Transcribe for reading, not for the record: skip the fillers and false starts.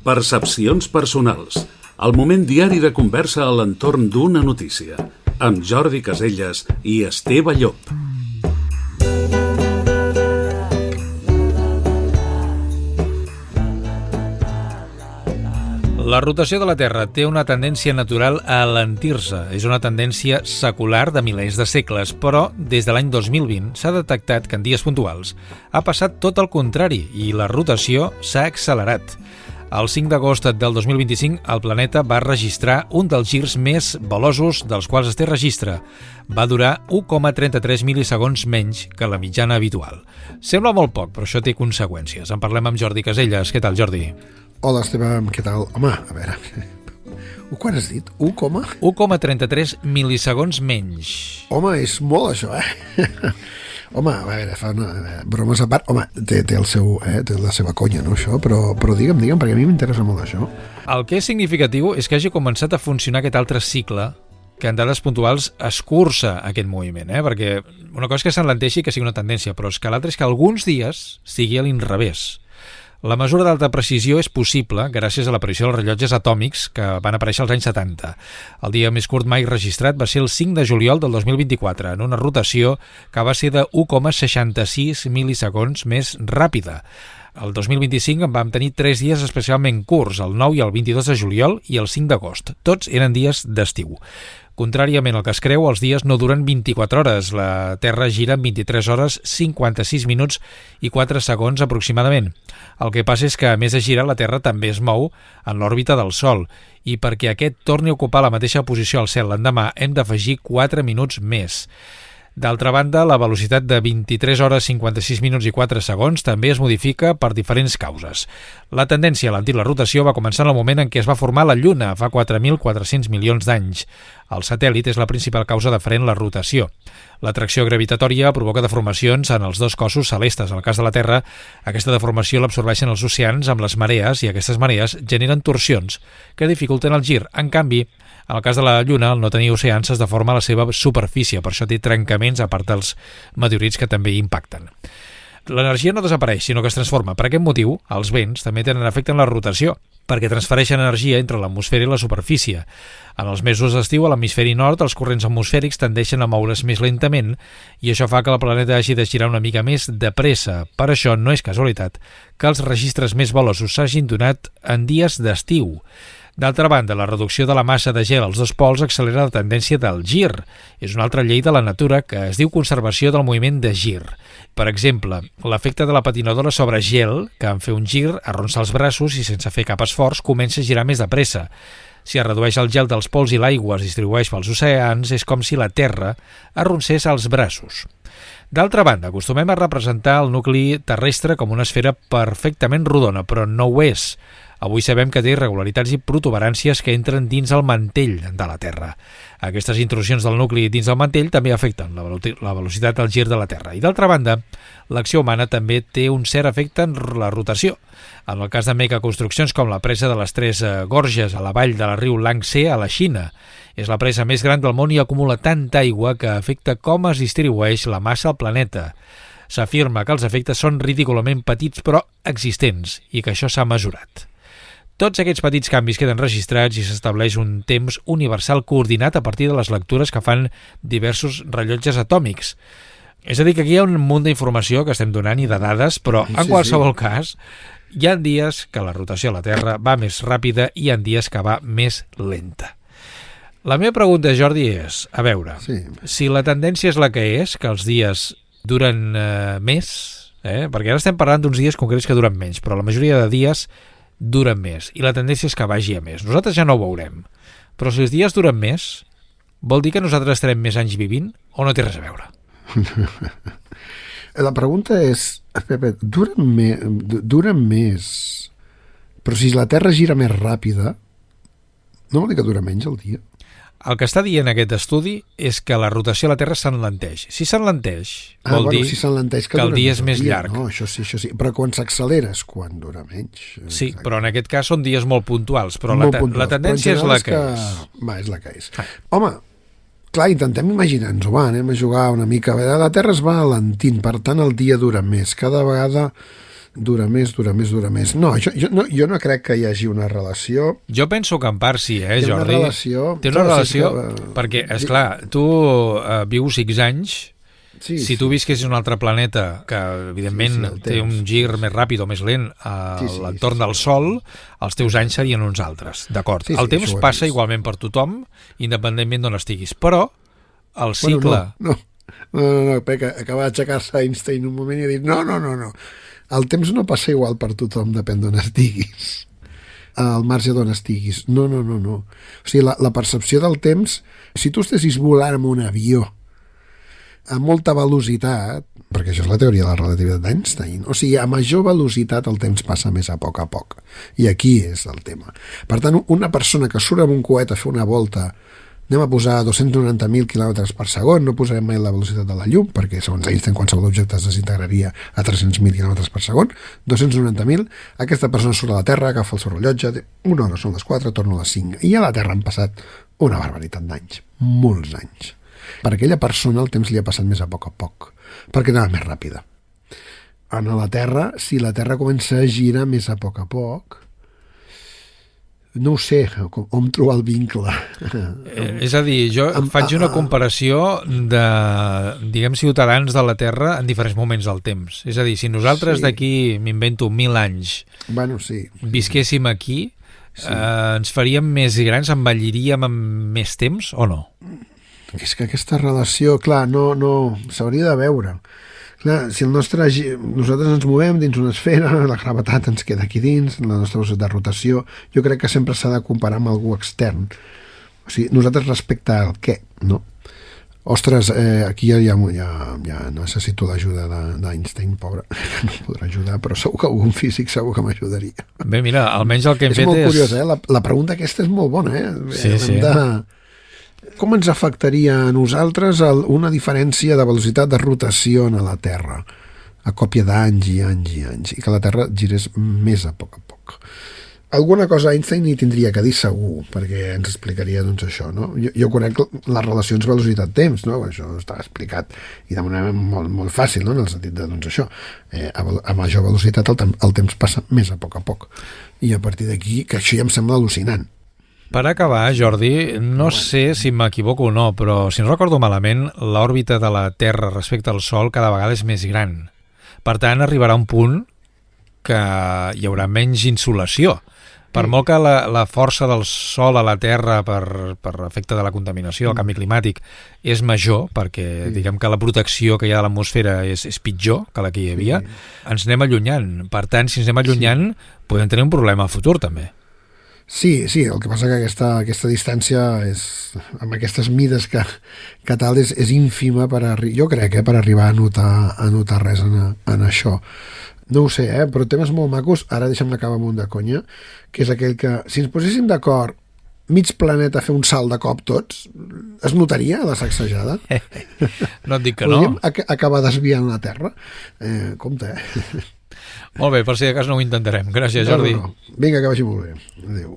Percepcions personals. El moment diari de conversa a l'entorn d'una notícia. Amb Jordi Casellas i Esteve Llop. La rotació de la Terra té una tendència natural a alentir-se. És una tendència secular de milers de segles, però des de l'any 2020 s'ha detectat que en dies puntuals ha passat tot el contrari i la rotació s'ha accelerat. El 5 d'agost del 2025 el planeta va registrar un dels girs més veloços dels quals es té registre. Va durar 1,33 mil·lisegons menys que la mitjana habitual. Sembla molt poc, però això té conseqüències. En parlem amb Jordi Casellas. Què tal, Jordi? Hola, Esteve, què tal? Home, a veure, quan has dit? 1,33 mil·lisegons menys. Home, és molt això, Home, a veure, fa bromes a part. Home, té la seva conya, no, això? Però digue'm, perquè a mi m'interessa molt això. El que és significatiu és que hagi començat a funcionar aquest altre cicle que en dades puntuals escurça aquest moviment, perquè una cosa és que s'enlenteixi i que sigui una tendència, però és que l'altre és que alguns dies sigui a l'inrevés. La mesura d'alta precisió és possible gràcies a l'aparició dels rellotges atòmics que van aparèixer als anys 70. El dia més curt mai registrat va ser el 5 de juliol del 2024, en una rotació que va ser de 1,66 mil·lisegons més ràpida. El 2025 en vam tenir 3 dies especialment curts, el 9 i el 22 de juliol i el 5 d'agost. Tots eren dies d'estiu. Contràriament al que es creu, els dies no duren 24 hores. La Terra gira en 23 hores, 56 minuts i 4 segons aproximadament. El que passa és que, a més de girar, la Terra també es mou en l'òrbita del Sol. I perquè aquest torni a ocupar la mateixa posició al cel l'endemà, hem d'afegir 4 minuts més. D'altra banda, la velocitat de 23 hores, 56 minuts i 4 segons també es modifica per diferents causes. La tendència a alentir la rotació va començar en el moment en què es va formar la Lluna, fa 4.400 milions d'anys. El satèl·lit és la principal causa deferent la rotació. L'atracció gravitatòria provoca deformacions en els dos cossos celestes. En el cas de la Terra, aquesta deformació l'absorbeixen els oceans amb les marees i aquestes marees generen torsions que dificulten el gir. En canvi, en el cas de la Lluna, al no tenir oceans, es deforma la seva superfície, per això té trencaments a part dels meteorits que també hi impacten. L'energia no desapareix, sinó que es transforma. Per aquest motiu, els vents també tenen efecte en la rotació, perquè transfereixen energia entre l'atmosfera i la superfície. En els mesos d'estiu, a l'hemisferi nord, els corrents atmosfèrics tendeixen a moure's més lentament i això fa que el planeta hagi de girar una mica més de pressa. Per això no és casualitat que els registres més veloços s'hagin donat en dies d'estiu. D'altra banda, la reducció de la massa de gel als dos pols accelera la tendència del gir. És una altra llei de la natura que es diu conservació del moviment de gir. Per exemple, l'efecte de la patinadora sobre gel, que en fer un gir, arronsa els braços i sense fer cap esforç comença a girar més de pressa. Si es redueix el gel dels pols i l'aigua es distribueix pels oceans, és com si la Terra arronsés els braços. D'altra banda, acostumem a representar el nucli terrestre com una esfera perfectament rodona, però no ho és. Avui sabem que té irregularitats i protuberàncies que entren dins el mantell de la Terra. Aquestes intrusions del nucli dins del mantell també afecten la velocitat del gir de la Terra. I d'altra banda, l'acció humana també té un cert efecte en la rotació. En el cas de megaconstruccions com la presa de les Tres Gorges a la vall del riu Yangtze a la Xina. És la presa més gran del món i acumula tanta aigua que afecta com es distribueix la massa al planeta. S'afirma que els efectes són ridículament petits però existents i que això s'ha mesurat. Tots aquests petits canvis queden registrats i s'estableix un temps universal coordinat a partir de les lectures que fan diversos rellotges atòmics. És a dir, que aquí hi ha un munt d'informació que estem donant i de dades, però en qualsevol cas hi ha dies que la rotació a la Terra va més ràpida i hi ha dies que va més lenta. La meva pregunta, Jordi, és, a veure, si la tendència és la que és, que els dies duren més, perquè ara estem parlant d'uns dies concrets que duren menys, però la majoria de dies duren més, i la tendència és que vagi a més. Nosaltres ja no ho veurem, però si els dies duren més, vol dir que nosaltres estarem més anys vivint o no té res a veure? La pregunta és, Pepe, duren més, però si la Terra gira més ràpida, no vol dir que dura menys el dia? El que està dient aquest estudi és que la rotació a la Terra s'enlenteix. Si s'enlenteix, vol dir que el dia és més llarg. No, això sí. Però quan s'accelera és quan dura menys. Sí, però en aquest cas són dies molt puntuals, però la tendència és la que és. És la que és. Home, clar, intentem imaginar-nos-ho, anem a jugar una mica. La Terra es va alentint, per tant el dia dura més. Cada vegada dura més. No, jo no crec que hi hagi una relació. Jo penso que en part sí, Té una Jordi? relació- Té una clar, relació, sí, és que, perquè, esclar, tu vius X anys, Sí, si tu visquessis en un altre planeta que, evidentment, Sí, el té temps. un gir més ràpid o més lent a l'entorn del Sol, els teus anys serien uns altres, d'acord. Sí, El temps això ho he passa vist. igualment per tothom, independentment d'on estiguis, però el cicle... No, perquè acaba d'aixecar-se Einstein un moment i ha dit no. El temps no passa igual per tothom, depèn d'on estiguis. Al marge d'on estiguis. No. O sigui, la percepció del temps, si tu estessis volant amb un avió a molta velocitat, perquè això és la teoria de la relativitat d'Einstein, o sigui, a major velocitat el temps passa més a poc. I aquí és el tema. Per tant, una persona que surt amb un coet a fer una volta, anem a posar 290.000 km per segon, no posarem mai la velocitat de la llum, perquè segons Einstein qualsevol objecte es desintegraria a 300.000 km per segon, 290.000, aquesta persona surt a la Terra, agafa el seu rellotge, una hora són les 4, torna a les 5, i a la Terra han passat una barbaritat d'anys, molts anys. Per aquella persona el temps li ha passat més a poc, perquè anava més ràpida. A la Terra, si la Terra comença a girar més a poc, no ho sé, on trobar el vincle. És a dir, jo faig una comparació de, diguem, ciutadans de la Terra en diferents moments del temps. És a dir, si nosaltres d'aquí, m'invento 1.000 anys, sí. visquéssim aquí, ens faríem més grans, envelliríem amb més temps o no? És que aquesta relació, clar, no s'hauria de veure. Clar, si nosaltres ens movem dins una esfera, la gravetat ens queda aquí dins, la nostra velocitat de rotació, jo crec que sempre s'ha de comparar amb algú extern. O sigui, nosaltres respecte al què, no? Ostres, aquí ja necessito l'ajuda d'Einstein, pobre, no em podrà ajudar, però segur que algun físic segur que m'ajudaria. Bé, mira, almenys el que hem fet és... És molt curiós, la pregunta aquesta és molt bona, Sí. Com ens afectaria a nosaltres una diferència de velocitat de rotació a la Terra a còpia d'anys i que la Terra girés més a poc. Alguna cosa Einstein hi tindria que dir segur, perquè ens explicaria doncs això, no? Jo conec les relacions velocitat-temps, no? Això està explicat i de manera molt fàcil, no? En el sentit de, doncs això, a major velocitat el temps passa més a poc. I a partir d'aquí, que això ja em sembla al·lucinant. Per acabar, Jordi, no sé si m'equivoco o no, però si no recordo malament, l'òrbita de la Terra respecte al Sol cada vegada és més gran. Per tant, arribarà un punt que hi haurà menys insolació. Per molt que la força del Sol a la Terra per efecte de la contaminació, el canvi climàtic, és major, perquè diguem que la protecció que hi ha de l'atmosfera és pitjor que la que hi havia, ens anem allunyant. Per tant, si ens anem allunyant, podem tenir un problema a futur, també. Sí, el que passa que aquesta distància amb aquestes mides que tal és ínfima jo crec, per arribar a notar res en això. No ho sé, però temes molt macos, ara deixa'm acabar amb un de conya, que és aquell que, si ens poséssim d'acord mig planeta a fer un salt de cop tots, es notaria la sacsejada? No et dic que no. Podríem acabar desviant la Terra? Compte, Molt bé, per si de cas no ho intentarem. Gràcies, Jordi. Vinga, que vagi molt bé. Adéu.